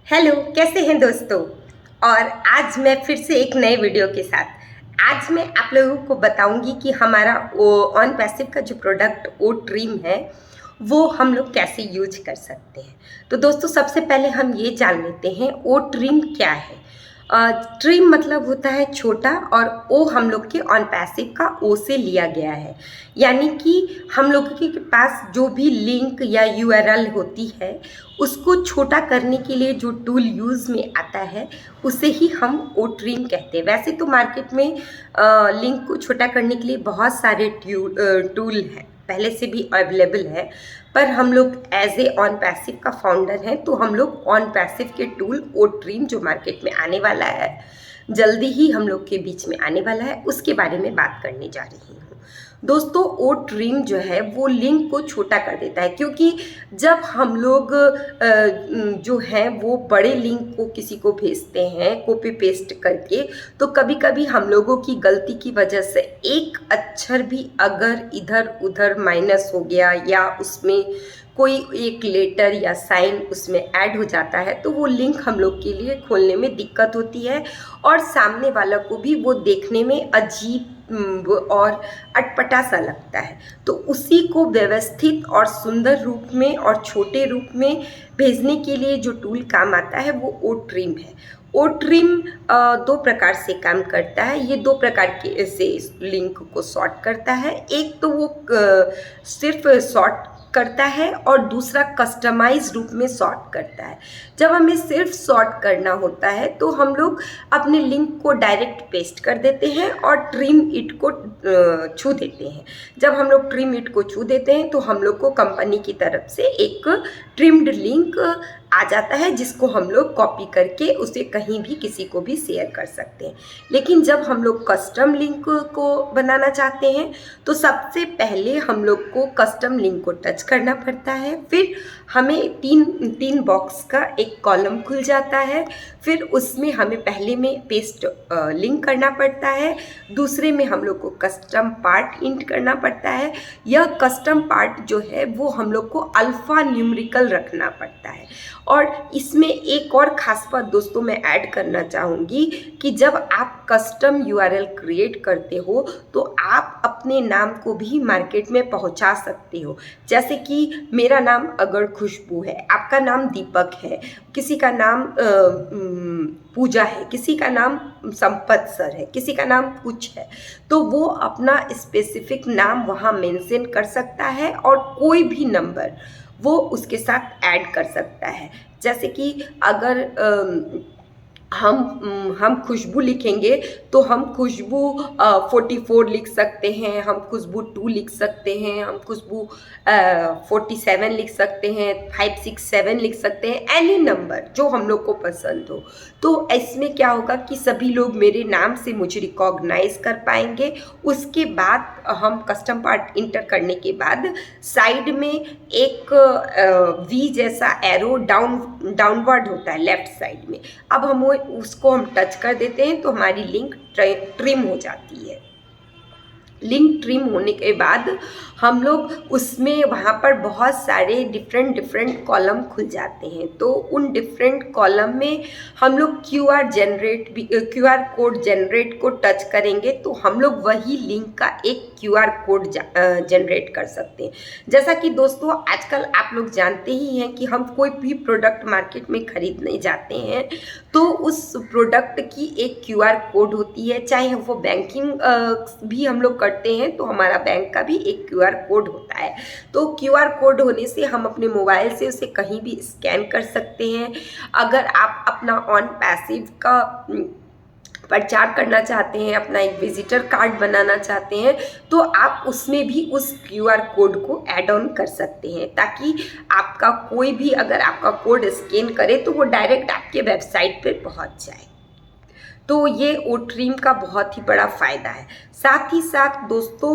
Hello, कैसे हैं दोस्तों। और आज मैं फिर से एक नए वीडियो के साथ आज मैं आप लोगों को बताऊंगी कि हमारा वो ऑन पैसिव का जो प्रोडक्ट ओ ट्रिम है वो हम लोग कैसे यूज कर सकते हैं। तो दोस्तों सबसे पहले हम ये जान लेते हैं ओ ट्रिम क्या है। ट्रिम मतलब होता है छोटा, और ओ हम लोग के ऑन पैसिव का ओ से लिया गया है। यानी कि हम लोगों के पास जो भी लिंक या यूआरएल होती है उसको छोटा करने के लिए जो टूल यूज़ में आता है उसे ही हम ओ ट्रिम कहते हैं। वैसे तो मार्केट में लिंक को छोटा करने के लिए बहुत सारे टूल हैं, पहले से भी अवेलेबल है, पर हम लोग एज ए ऑन पैसिव का फाउंडर हैं तो हम लोग ऑन पैसिव के टूल ओ ट्रिम जो मार्केट में आने वाला है, जल्दी ही हम लोग के बीच में आने वाला है, उसके बारे में बात करने जा रही हूँ। दोस्तों ओ ट्रिम जो है वो लिंक को छोटा कर देता है, क्योंकि जब हम लोग जो हैं वो बड़े लिंक को किसी को भेजते हैं कॉपी पेस्ट करके, तो कभी कभी हम लोगों की गलती की वजह से एक अक्षर भी अगर इधर उधर माइनस हो गया या उसमें कोई एक लेटर या साइन उसमें ऐड हो जाता है तो वो लिंक हम लोग के लिए खोलने में दिक्कत होती है, और सामने वाला को भी वो देखने में अजीब और अटपटा सा लगता है। तो उसी को व्यवस्थित और सुंदर रूप में और छोटे रूप में भेजने के लिए जो टूल काम आता है वो ओ ट्रिम है। ओ ट्रिम दो प्रकार से काम करता है। ये दो प्रकार के से लिंक को सॉर्ट करता है। एक तो वो सिर्फ सॉर्ट करता है और दूसरा कस्टमाइज रूप में सॉर्ट करता है। जब हमें सिर्फ सॉर्ट करना होता है तो हम लोग अपने लिंक को डायरेक्ट पेस्ट कर देते हैं और ट्रिम इट को छू देते हैं। जब हम लोग ट्रिम इट को छू देते हैं तो हम लोग को कंपनी की तरफ से एक ट्रिम्ड लिंक आ जाता है, जिसको हम लोग कॉपी करके उसे कहीं भी किसी को भी शेयर कर सकते हैं। लेकिन जब हम लोग कस्टम लिंक को बनाना चाहते हैं तो सबसे पहले हम लोग को कस्टम लिंक को टच करना पड़ता है। फिर हमें तीन बॉक्स का एक कॉलम खुल जाता है। फिर उसमें हमें पहले में पेस्ट लिंक करना पड़ता है, दूसरे में हम लोग को कस्टम पार्ट इंट करना पड़ता है। यह कस्टम पार्ट जो है वो हम लोग को अल्फ़ा न्यूमेरिकल रखना पड़ता है। और इसमें एक और ख़ास बात दोस्तों मैं ऐड करना चाहूँगी कि जब आप कस्टम यूआरएल क्रिएट करते हो तो आप अपने नाम को भी मार्केट में पहुँचा सकते हो। जैसे कि मेरा नाम अगर खुशबू है, आपका नाम दीपक है, किसी का नाम पूजा है, किसी का नाम संपत सर है, किसी का नाम कुछ है, तो वो अपना स्पेसिफिक नाम वहाँ मेंशन कर सकता है और कोई भी नंबर वो उसके साथ ऐड कर सकता है। जैसे कि अगर हम खुशबू लिखेंगे तो हम खुशबू 44 लिख सकते हैं, हम खुशबू 2 लिख सकते हैं, हम खुशबू 47 लिख सकते हैं, 567 लिख सकते हैं, एनी नंबर जो हम लोग को पसंद हो। तो इसमें क्या होगा कि सभी लोग मेरे नाम से मुझे रिकॉग्नाइज कर पाएंगे। उसके बाद हम कस्टम पार्ट इंटर करने के बाद साइड में एक वी जैसा एरो डाउनवर्ड होता है लेफ्ट साइड में। अब हम उसको हम टच कर देते हैं तो हमारी लिंक ट्रिम हो जाती है। लिंक ट्रिम होने के बाद हम लोग उसमें वहाँ पर बहुत सारे डिफरेंट कॉलम खुल जाते हैं। तो उन डिफरेंट कॉलम में हम लोग क्यूआर कोड जनरेट को टच करेंगे तो हम लोग वही लिंक का एक क्यूआर कोड जनरेट कर सकते हैं। जैसा कि दोस्तों आजकल आप लोग जानते ही हैं कि हम कोई भी प्रोडक्ट मार्केट में खरीदने जाते हैं तो उस प्रोडक्ट की एक क्यूआर कोड होती है। चाहे वो बैंकिंग भी हम लोग करते हैं तो हमारा बैंक का भी एक क्यूआर कोड होता है। तो क्यूआर कोड होने से हम अपने मोबाइल से उसे कहीं भी स्कैन कर सकते हैं। अगर आप अपना ऑन पैसिव का प्रचार करना चाहते हैं, अपना एक विजिटर कार्ड बनाना चाहते हैं, तो आप उसमें भी उस क्यूआर कोड को ऐड ऑन कर सकते हैं, ताकि आपका कोई भी अगर आपका कोड स्कैन करे तो वो डायरेक्ट आपके वेबसाइट पे पहुंच जाए। तो ये ओ ट्रिम का बहुत ही बड़ा फ़ायदा है। साथ ही साथ दोस्तों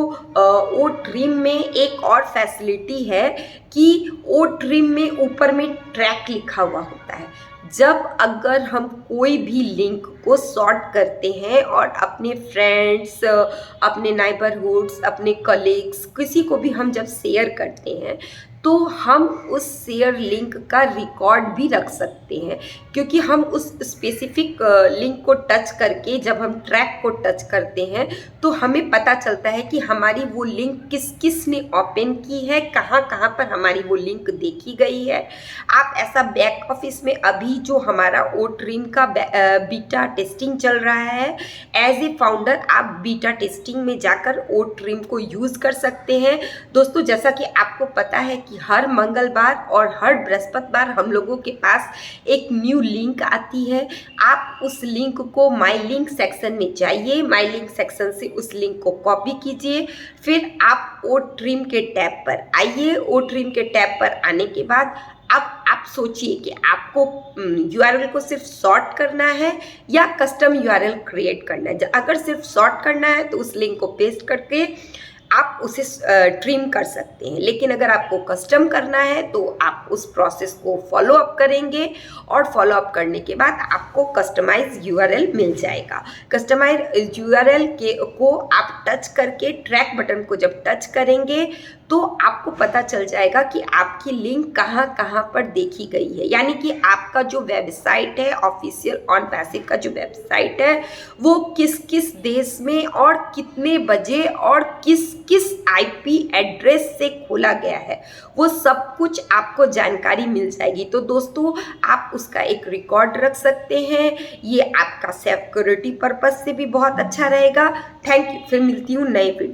ओ ट्रिम में एक और फैसिलिटी है कि ओ ट्रिम में ऊपर में ट्रैक लिखा हुआ होता है। जब अगर हम कोई भी लिंक को सॉर्ट करते हैं और अपने फ्रेंड्स, अपने नाइबरहुड्स, अपने कलीग्स, किसी को भी हम जब शेयर करते हैं तो हम उस शेयर लिंक का रिकॉर्ड भी रख सकते हैं, क्योंकि हम उस स्पेसिफिक लिंक को टच करके जब हम ट्रैक को टच करते हैं तो हमें पता चलता है कि हमारी वो लिंक किस किस ने ओपन की है, कहाँ कहाँ पर हमारी वो लिंक देखी गई है। आप ऐसा बैक ऑफिस में अभी जो हमारा ओ ट्रिम का बीटा टेस्टिंग चल रहा है, एज ए फाउंडर आप बीटा टेस्टिंग में जाकर ओ ट्रिम को यूज़ कर सकते हैं। दोस्तों, जैसा कि आपको पता है कि हर मंगलवार और हर बृहस्पतिवार हम लोगों के पास एक न्यू लिंक आती है। आप उस लिंक को माई लिंक सेक्शन में जाइए, माई लिंक सेक्शन से उस लिंक को कॉपी कीजिए, फिर आप ओ ट्रिम के टैब पर आइए। ओ ट्रिम के टैब पर आने के बाद अब आप सोचिए कि आपको यूआरएल को सिर्फ सॉर्ट करना है या कस्टम यूआरएल क्रिएट करना है। अगर सिर्फ सॉर्ट करना है तो उस लिंक को पेस्ट करके आप उसे ट्रिम कर सकते हैं, लेकिन अगर आपको कस्टम करना है तो आप उस प्रोसेस को फॉलो अप करेंगे और फॉलो अप करने के बाद आपको कस्टमाइज यूआरएल मिल जाएगा। कस्टमाइज यूआरएल को आप टच करके ट्रैक बटन को जब टच करेंगे तो आपको पता चल जाएगा कि आपकी लिंक कहाँ कहाँ पर देखी गई है, यानी कि आपका जो वेबसाइट है, ऑफिशियल ऑन पैसिव का जो वेबसाइट है, वो किस किस देश में और कितने बजे और किस किस आईपी एड्रेस से खोला गया है, वो सब कुछ आपको जानकारी मिल जाएगी। तो दोस्तों, आप उसका एक रिकॉर्ड रख सकते हैं। ये आपका सिक्योरिटी पर्पस से भी बहुत अच्छा रहेगा। Thank you. फिर मिलती हूँ नए वीडियो।